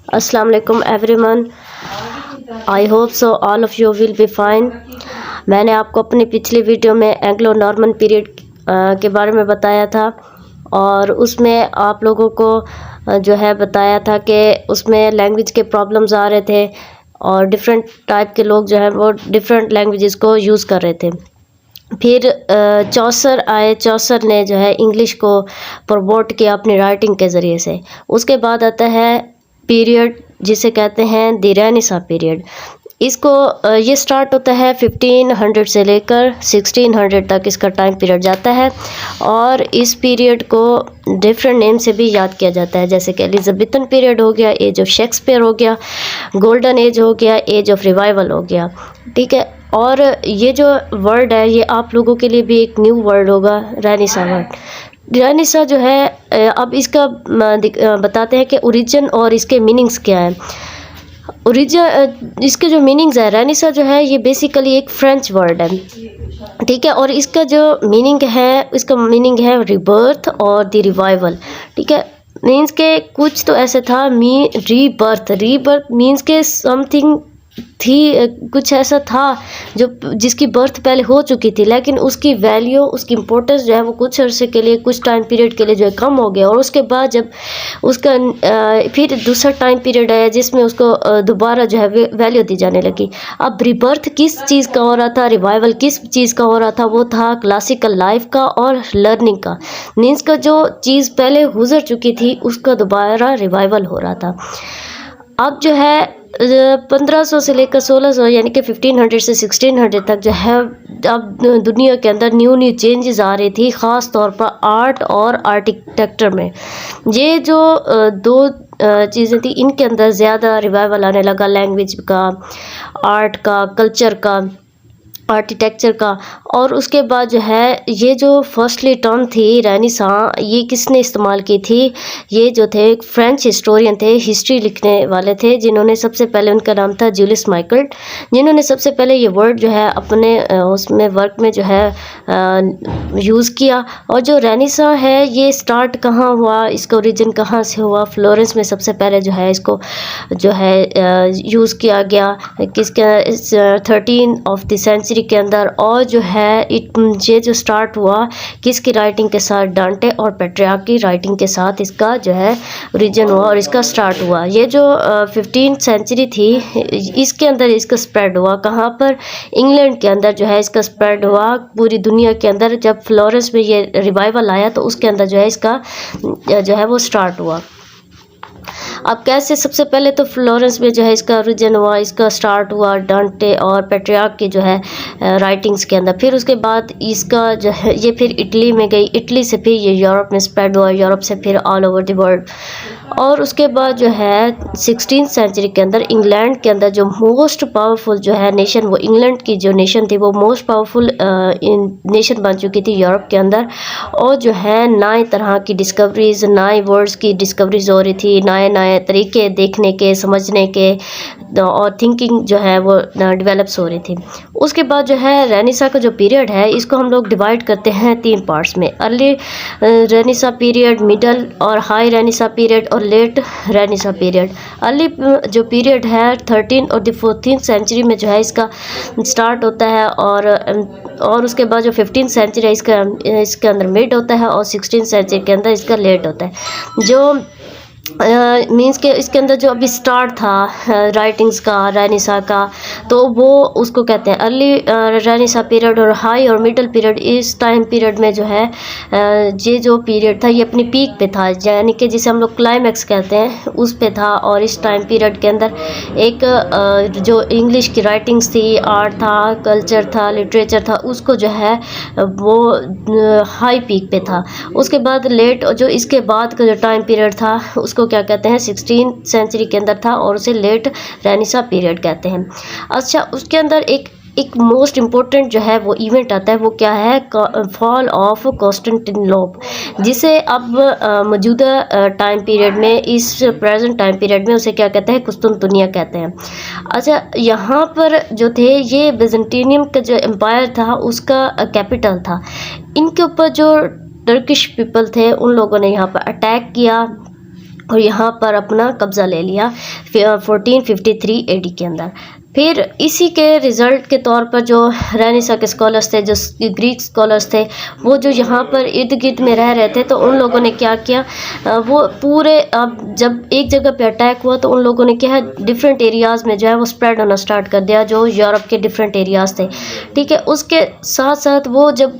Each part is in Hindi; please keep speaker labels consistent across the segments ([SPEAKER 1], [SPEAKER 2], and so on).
[SPEAKER 1] अस्सलाम वालेकुम everyone. I hope so all of you will be fine. मैंने आपको अपनी पिछली वीडियो में एंग्लो नॉर्मन पीरियड के बारे में बताया था और उसमें आप लोगों को जो है बताया था कि उसमें लैंग्वेज के प्रॉब्लम्स आ रहे थे और डिफरेंट टाइप के लोग जो है वो डिफरेंट लैंग्वेजेस को यूज़ कर रहे थे। फिर चौसर आए, चौसर ने जो है इंग्लिश को प्रमोट किया अपनी राइटिंग के ज़रिए से। उसके बाद आता है पीरियड जिसे कहते हैं द रेनेसां पीरियड। इसको ये स्टार्ट होता है 1500 से लेकर 1600 तक इसका टाइम पीरियड जाता है और इस पीरियड को डिफरेंट नेम से भी याद किया जाता है, जैसे कि एलिज़ाबेथन पीरियड हो गया, एज ऑफ शेक्सपियर हो गया, गोल्डन एज हो गया, एज ऑफ रिवाइवल हो गया। ठीक है, और ये जो वर्ड है ये आप लोगों के लिए भी एक न्यू वर्ड होगा, रेनेसां वर्ड। रेनेसां जो है अब इसका बताते हैं कि ओरिजिन और इसके मीनिंग्स क्या है। इसके जो मीनिंग्स है, रेनेसां जो है ये बेसिकली एक फ्रेंच वर्ड है। ठीक है, और इसका जो मीनिंग है, इसका मीनिंग है रिबर्थ और द रिवाइवल। ठीक है, मीन्स के कुछ तो ऐसे था रीबर्थ मीन्स के समथिंग थी, कुछ ऐसा था जो जिसकी बर्थ पहले हो चुकी थी, लेकिन उसकी वैल्यू, उसकी इम्पोर्टेंस जो है वो कुछ अरसे के लिए, कुछ टाइम पीरियड के लिए जो है कम हो गया। और उसके बाद जब उसका फिर दूसरा टाइम पीरियड आया जिसमें उसको दोबारा जो है वैल्यू दी जाने लगी। अब रिबर्थ किस चीज़ का हो रहा था, रिवाइवल किस चीज़ का हो रहा था, वो था क्लासिकल लाइफ का और लर्निंग का। मीन्स का जो चीज़ पहले गुजर चुकी थी उसका दोबारा रिवाइवल हो रहा था। अब जो है 1500 से लेकर 1600 यानी कि 1500 से 1600 तक जो है अब दुनिया के अंदर न्यू चेंजेस आ रही थी, ख़ास तौर पर आर्ट और आर्किटेक्चर में। ये जो दो चीज़ें थी इनके अंदर ज़्यादा रिवाइवल आने लगा, लैंग्वेज का, आर्ट का, कल्चर का, आर्किटेक्चर का। और उसके बाद जो है ये जो फर्स्टली टर्म थी रेनेसां, ये किसने इस्तेमाल की थी? ये जो थे एक फ्रेंच हिस्टोरियन थे, हिस्ट्री लिखने वाले थे, जिन्होंने सबसे पहले, उनका नाम था जूलियस माइकल, जिन्होंने सबसे पहले ये वर्ड जो है अपने उसमें वर्क में जो है यूज़ किया। और जो रेनेसां है ये स्टार्ट कहाँ हुआ, इसका ओरिजिन कहाँ से हुआ? फ्लोरेंस में सबसे पहले जो है इसको जो है यूज़ किया गया, किसके 13 ऑफ द सेंचुरी के अंदर। और जो है ये जो स्टार्ट हुआ किसकी राइटिंग के साथ? डांटे और पेट्रियार्क की राइटिंग के साथ इसका जो है ओरिजिन हुआ और इसका स्टार्ट हुआ। ये जो 15th सेंचुरी थी इसके अंदर इसका स्प्रेड हुआ, कहाँ पर? इंग्लैंड के अंदर जो है इसका स्प्रेड हुआ पूरी दुनिया के अंदर। जब फ्लोरेंस में ये रिवाइवल आया तो उसके अंदर जो है इसका जो है वो स्टार्ट हुआ। अब कैसे? सबसे पहले तो फ्लोरेंस में जो है इसका ओरिजिन हुआ, इसका स्टार्ट हुआ डांटे और पेट्रियार्क की जो है राइटिंग्स के अंदर। फिर उसके बाद इसका जो है ये फिर इटली में गई, इटली से फिर ये यूरोप में स्प्रेड हुआ, यूरोप से फिर ऑल ओवर द वर्ल्ड। और उसके बाद जो है 16th सेंचुरी के अंदर इंग्लैंड के अंदर जो मोस्ट पावरफुल जो है नेशन, वो इंग्लैंड की जो नेशन थी वो मोस्ट पावरफुल नेशन बन चुकी थी यूरोप के अंदर। और जो है नए तरह की डिस्कवरीज, नए वर्ड्स की डिस्कवरीज हो रही थी, नए नए तरीके देखने के, समझने के और थिंकिंग जो है वो डेवलप्स हो रही थी। उसके बाद जो है रेनेसां का जो पीरियड है इसको हम लोग डिवाइड करते हैं 3 पार्ट्स में: अर्ली रेनेसां पीरियड, मिडल और हाई रेनेसां पीरियड और लेट रेनेसां पीरियड। अर्ली जो पीरियड है 13 और 14th सेंचुरी में जो है इसका स्टार्ट होता है और उसके बाद जो 15th सेंचुरी है इसके अंदर मिड होता है और 16th सेंचुरी के अंदर इसका लेट होता है। जो मीन्स के इसके अंदर जो अभी स्टार्ट था राइटिंग्स का, रेनेसां का, तो वो उसको कहते हैं अर्ली रेनेसां पीरियड। और हाई और मिडल पीरियड, इस टाइम पीरियड में जो है ये जो पीरियड था ये अपनी पीक पे था, यानी कि जिसे हम लोग क्लाइमैक्स कहते हैं उस पे था। और इस टाइम पीरियड के अंदर एक जो इंग्लिश की राइटिंग्स थी, आर्ट था, कल्चर था, लिटरेचर था, उसको जो है वो हाई पीक पे था। उसके बाद लेट, जो इसके बाद का जो टाइम पीरियड था उसको क्या कहते हैं? 16th सेंचुरी के अंदर था और उसे लेट रेनेसां पीरियड कहते हैं। अच्छा, उसके अंदर एक मोस्ट इम्पोर्टेंट जो है वो इवेंट आता है, वो क्या है? फॉल ऑफ कॉन्स्टेंटिनोपल, जिसे अब मौजूदा टाइम पीरियड में, इस प्रेजेंट टाइम पीरियड में उसे क्या कहते हैं? कुस्तुनतुनिया कहते हैं। अच्छा, यहाँ पर जो थे ये बिजेंटिनियम का जो एम्पायर था उसका कैपिटल था। इनके ऊपर जो टर्किश पीपल थे उन लोगों ने यहाँ पर अटैक किया और यहाँ पर अपना कब्ज़ा ले लिया 1453 AD के अंदर। फिर इसी के रिज़ल्ट के तौर पर जो रेनेसां के स्कॉलर्स थे, जो ग्रीक स्कॉलर्स थे, वो जो यहाँ पर इर्द गिर्द में रह रहे थे, तो उन लोगों ने क्या किया, वो पूरे अब जब एक जगह पे अटैक हुआ तो उन लोगों ने क्या है, डिफरेंट एरियाज़ में जो है वो स्प्रेड होना स्टार्ट कर दिया, जो यूरोप के डिफरेंट एरियाज़ थे। ठीक है, उसके साथ साथ वो जब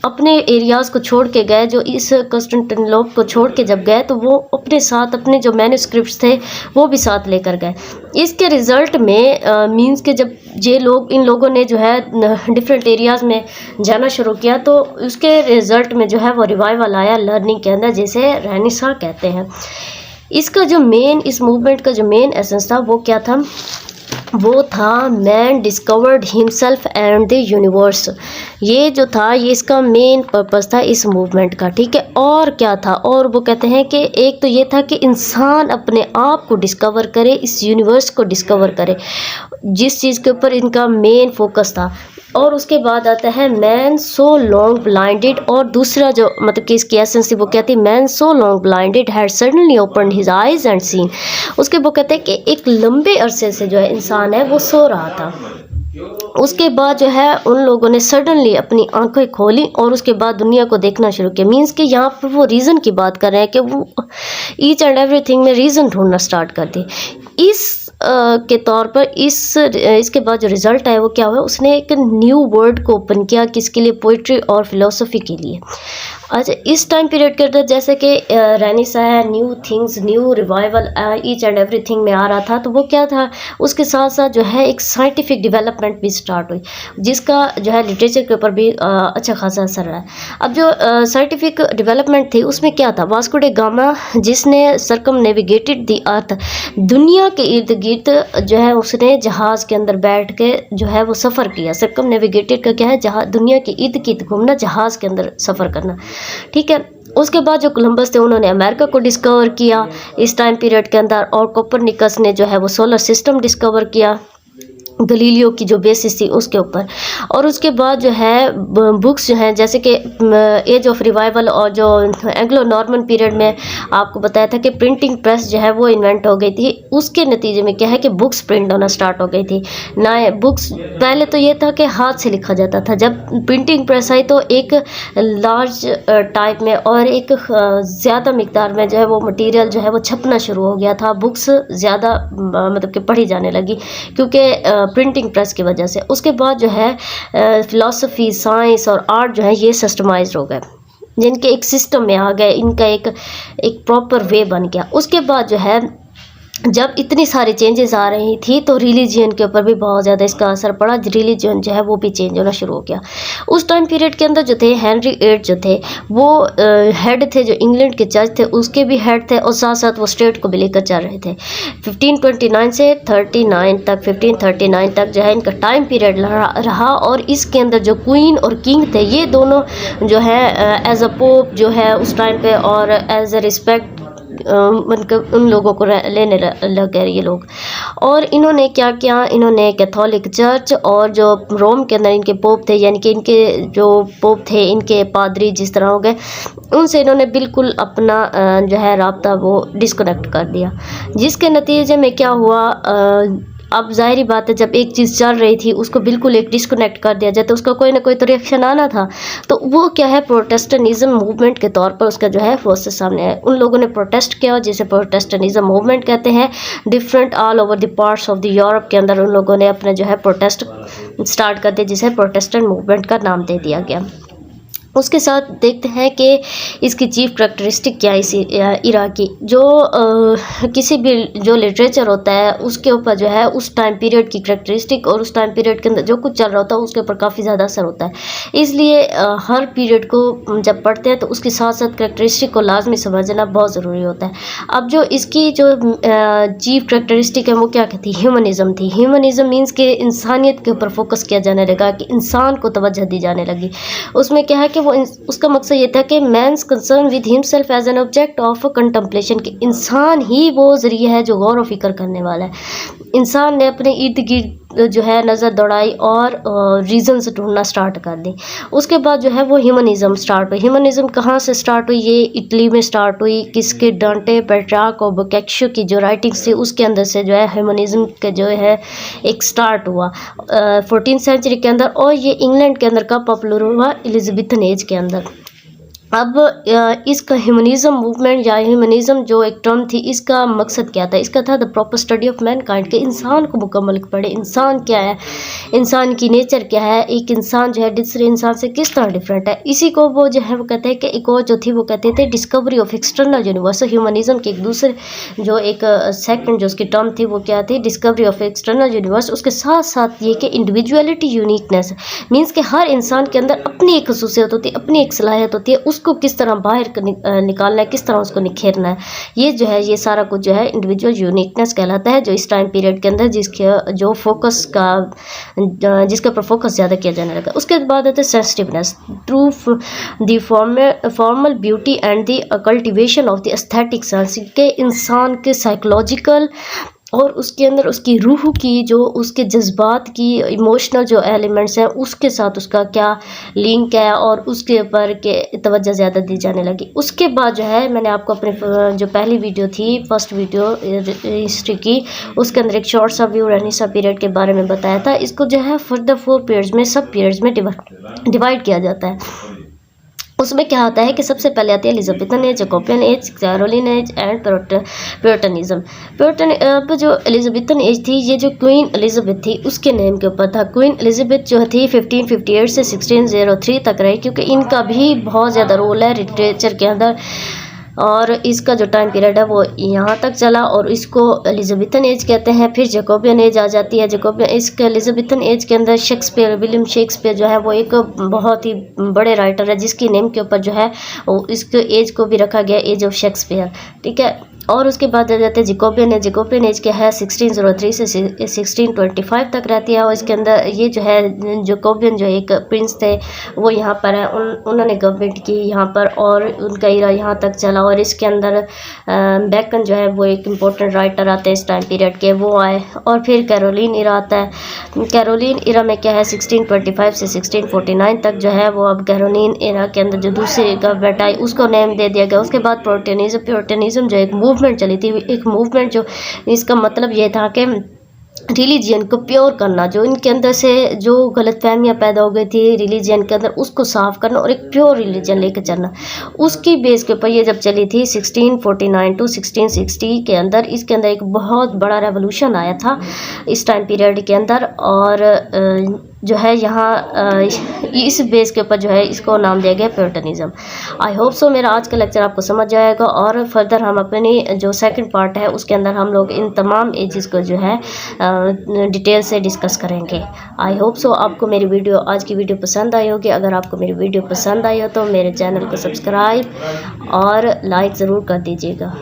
[SPEAKER 1] अपने एरियाज़ को छोड़ के गए, जो इस कॉन्स्टेंटिनोपल को छोड़ के जब गए, तो वो अपने साथ अपने जो मैन्युस्क्रिप्ट्स थे वो भी साथ लेकर गए। इसके रिज़ल्ट में मींस के जब ये लोग, इन लोगों ने जो है डिफरेंट एरियाज़ में जाना शुरू किया, तो उसके रिज़ल्ट में जो है वो रिवाइवल आया लर्निंग के अंदर, जिसे रेनेसां कहते हैं। इसका जो मेन, इस मूवमेंट का जो मेन एसेंस था वो क्या था, वो था man discovered himself and the universe. ये जो था, ये इसका मेन पर्पस था इस मूवमेंट का। ठीक है, और क्या था, और वो कहते हैं कि एक तो ये था कि इंसान अपने आप को डिस्कवर करे, इस यूनिवर्स को डिस्कवर करे, जिस चीज़ के ऊपर इनका मेन फोकस था। और उसके बाद आता है मैन सो लॉन्ग ब्लाइंडेड, और दूसरा जो मतलब कि इसकी एसेंस थी वो क्या थी, man so long blinded had suddenly opened his eyes and seen. उसके वो कहते हैं कि एक लंबे अरसे से जो है इंसान है वो सो रहा था, उसके बाद जो है उन लोगों ने सडनली अपनी आंखें खोली और उसके बाद दुनिया को देखना शुरू किया। मीन्स कि यहाँ पर वो रीज़न की बात कर रहे हैं कि वो ईच एंड एवरीथिंग में रीज़न ढूंढना स्टार्ट कर दी। इस के तौर पर इसके बाद जो रिज़ल्ट आया वो क्या हुआ, उसने एक न्यू वर्ड को ओपन किया, किसके लिए, पोइट्री और फिलोसफी के लिए। अच्छा, इस टाइम पीरियड के अंदर जैसे कि रेनेसां है, new things, new revival each and everything में आ रहा था, तो वो क्या था, उसके साथ साथ जो है एक साइंटिफिक डेवलपमेंट भी स्टार्ट हुई, जिसका जो है लिटरेचर के ऊपर भी अच्छा खासा असर रहा है। अब जो साइंटिफिक डेवलपमेंट थी उसमें क्या था, वास्को डे गामा जिसने सरकमनेविगेटेड द अर्थ, दुनिया के इर्द गिर्द जो है उसने जहाज़ के अंदर बैठ के जो है वो सफ़र किया। सरकमनेविगेटेड का क्या है, जहाँ दुनिया के इर्द गिर्द घूमना, जहाज़ के अंदर सफ़र करना। ठीक है, उसके बाद जो कोलंबस थे उन्होंने अमेरिका को डिस्कवर किया इस टाइम पीरियड के अंदर, और कोपरनिकस ने जो है वो सोलर सिस्टम डिस्कवर किया, गलीलियो की जो बेसिस थी उसके ऊपर। और उसके बाद जो है बुक्स जो हैं, जैसे कि एज ऑफ रिवाइवल और जो एंग्लो नॉर्मन पीरियड में आपको बताया था कि प्रिंटिंग प्रेस जो है वो इन्वेंट हो गई थी, उसके नतीजे में क्या है कि बुक्स प्रिंट होना स्टार्ट हो गई थी। नए बुक्स, पहले तो ये था कि हाथ से लिखा जाता था, जब प्रिंटिंग प्रेस आई तो एक लार्ज टाइप में और एक ज़्यादा मिकदार में जो है वो मटीरियल जो है वो छपना शुरू हो गया था, बुक्स ज़्यादा मतलब कि पढ़ी जाने लगी क्योंकि प्रिंटिंग प्रेस की वजह से। उसके बाद जो है फ़िलासफ़ी, साइंस और आर्ट जो है ये सिस्टमाइज्ड हो गए, जिनके एक सिस्टम में आ गए, इनका एक प्रॉपर वे बन गया। उसके बाद जो है जब इतनी सारी चेंजेस आ रही थी तो रिलीजन के ऊपर भी बहुत ज़्यादा इसका असर पड़ा, रिलीजन जो है वो भी चेंज होना शुरू हो गया। उस टाइम पीरियड के अंदर जो थे हेनरी VIII जो थे वो हेड थे, जो इंग्लैंड के जज थे उसके भी हेड थे, और साथ साथ वो स्टेट को भी लेकर चल रहे थे। 1529 से 39 तक 1539 तक जो है इनका टाइम पीरियड रहा, और इसके अंदर जो क्वीन और किंग थे ये दोनों जो है एज अ पोप जो है उस टाइम पे, और एज अ रिस्पेक्ट मतलब उन लोगों को लेने लग गए ये लोग। और इन्होंने क्या किया, इन्होंने कैथोलिक चर्च और जो रोम के अंदर इनके पोप थे, यानी कि इनके जो पोप थे, इनके पादरी जिस तरह हो गए, उनसे इन्होंने बिल्कुल अपना जो है राब्ता वो डिस्कनेक्ट कर दिया, जिसके नतीजे में क्या हुआ, अब ज़ाहिरी बात है जब एक चीज़ चल रही थी उसको बिल्कुल एक डिस्कनेक्ट कर दिया जाए तो उसका कोई ना कोई तो रिएक्शन आना था। तो वो क्या है, प्रोटेस्टेंटिज्म मूवमेंट के तौर पर उसका जो है फोर्सेस सामने आए। उन लोगों ने प्रोटेस्ट किया जिसे प्रोटेस्टेंटिज्म मूवमेंट कहते हैं। Different all over the parts of the Europe के अंदर उन लोगों ने अपने जो है प्रोटेस्ट स्टार्ट कर दिए, जिसे प्रोटेस्टेंट मूवमेंट का नाम दे दिया गया। उसके साथ देखते हैं कि इसकी चीफ करैक्टरिस्टिक क्या है इस इरा की। जो किसी भी जो लिटरेचर होता है उसके ऊपर जो है उस टाइम पीरियड की करैक्टरिस्टिक और उस टाइम पीरियड के अंदर जो कुछ चल रहा होता है उसके ऊपर काफ़ी ज़्यादा असर होता है। इसलिए हर पीरियड को जब पढ़ते हैं तो उसके साथ साथ करैक्टरिस्टिक को लाजमी समझना बहुत ज़रूरी होता है। अब जो इसकी जो चीफ करैक्टरिस्टिक है वो क्या कहती है, ह्यूमनिज़म थी। ह्यूमनिज़म मीन्स कि इंसानियत के ऊपर फोकस किया जाने लगा, कि इंसान को तवज्जो दी जाने लगी। उसमें क्या है कि उसका मकसद ये था कि man's concern with himself as an object of contemplation, कि इंसान ही वो ज़रिया है जो गौर व फिक्र करने वाला है। इंसान ने अपने इर्द गिर्द जो है नज़र दौड़ाई और रीजंस ढूंढना स्टार्ट कर दी। उसके बाद जो है वो ह्यूमनिज़्म स्टार्ट हुई। ह्यूमनिज़्म कहाँ से स्टार्ट हुई? ये इटली में स्टार्ट हुई। किसके? डांटे, पेट्रार्क और बोccaccio की जो राइटिंग्स थी उसके अंदर से जो है ह्यूमनिज़्म का जो है एक स्टार्ट हुआ 14th सेंचुरी के अंदर। और ये इंग्लैंड के अंदर कब पॉपुलर हुआ? एलिज़ाबेथन एज के अंदर। अब इसका ह्यूमनिज़्म मूवमेंट या ह्यूमनिज़्म जो एक टर्म थी, इसका मकसद क्या था? इसका था the proper study of Mankind, के इंसान को मुकम्मल पढ़े। इंसान क्या है, इंसान की नेचर क्या है, एक इंसान जो है दूसरे इंसान से किस तरह डिफरेंट है। इसी को वो जो है वो कहते हैं कि एक और जो थी वो कहते थे डिस्कवरी ऑफ एक्सटर्नल यूनिवर्स। ह्यूमनिज़्म के एक दूसरे जो एक सेकंड जो उसकी टर्म थी वो क्या थी? Discovery of external universe. उसके साथ साथ ये कि इंडिविजुअलिटी, यूनिकनेस, मीन्स के हर इंसान के अंदर अपनी एक खसूसियत होती है, अपनी एक सलाहियत होती है, उसको किस तरह बाहर निकालना है, किस तरह उसको निखेरना है। ये जो है ये सारा कुछ जो है इंडिविजुअल यूनिकनेस कहलाता है, जो इस टाइम पीरियड के अंदर जिसके ऊपर फोकस ज़्यादा किया जाने लगा। उसके बाद आते हैं sensitiveness, true the formal beauty and the cultivation of the aesthetic sense, के इंसान के साइकोलॉजिकल और उसके अंदर उसकी रूह की जो उसके जज्बात की इमोशनल जो एलिमेंट्स हैं उसके साथ उसका क्या लिंक है, और उसके ऊपर के तवज्जो ज़्यादा दी जाने लगी। उसके बाद जो है मैंने आपको अपने जो पहली वीडियो थी, फर्स्ट वीडियो हिस्ट्री की, उसके अंदर एक शॉर्ट सा व्यू रेनेसां पीरियड के बारे में बताया था। इसको जो है फर्दर 4 पीरियड्स में, सब पीरियड्स में डिवाइड किया जाता है। उसमें क्या होता है कि सबसे पहले आती है Elizabethan age, Jacobean age, Caroline age and puritanism. अब जो एलिज़ाबेथन एज थी, ये जो क्वीन एलिज़ाबेथ थी उसके नेम के ऊपर था। क्वीन एलिज़ाबेथ जो थी 1558 से 1603 तक रही, क्योंकि इनका भी बहुत ज़्यादा रोल है लिटरेचर के अंदर, और इसका जो टाइम पीरियड है वो यहाँ तक चला, और इसको एलिज़ाबेथन एज कहते हैं। फिर जैकोबियन एज आ जाती है। जैकोबियन इसके एलिज़ाबेथन एज के अंदर शेक्सपियर, विलियम शेक्सपियर जो है वो एक बहुत ही बड़े राइटर है, जिसकी नेम के ऊपर जो है इसके एज को भी रखा गया, एज ऑफ शेक्सपियर, ठीक है। और उसके बाद आ जाते हैं जैकोबियन एज। जैकोबियन एज क्या है 1603 से 1625 तक रहती है, और इसके अंदर ये जो है जैकोबियन जो एक प्रिंस थे वो यहाँ पर है, उन्होंने गवर्नमेंट की यहाँ पर, और उनका इरा यहाँ तक चला। और इसके अंदर बैकन जो है वो एक इम्पोर्टेंट राइटर आते हैं इस टाइम पीरियड के, वो आए। और फिर कैरोलिन इरा आता है। कैरोलिन इरा में क्या है 1625 से 1649 तक जो है वो, अब कैरोलिन इरा के अंदर जो दूसरी गवर्नमेंट आई उसको नेम दे दिया गया। उसके बाद प्यूरिटनिज्म जो एक मूवमेंट चली थी, एक मूवमेंट जो इसका मतलब ये था कि रिलीजियन को प्योर करना, जो इनके अंदर से जो गलतफहमियाँ पैदा हो गई थी रिलीजियन के अंदर उसको साफ़ करना और एक प्योर रिलीजन लेकर चलना। उसकी बेस के ऊपर ये जब चली थी 1649 टू 1660 के अंदर, इसके अंदर एक बहुत बड़ा रेवोल्यूशन आया था इस टाइम पीरियड के अंदर। और जो है यहाँ इस बेस के ऊपर जो है इसको नाम दिया गया प्यूरिटनिज्म। आई होप सो मेरा आज का लेक्चर आपको समझ आएगा, और फर्दर हम अपनी जो सेकंड पार्ट है उसके अंदर हम लोग इन तमाम एजेस को जो है डिटेल से डिस्कस करेंगे। आई होप सो आपको मेरी वीडियो, आज की वीडियो पसंद आई होगी। अगर आपको मेरी वीडियो पसंद आई हो तो मेरे चैनल को सब्सक्राइब और लाइक ज़रूर कर दीजिएगा।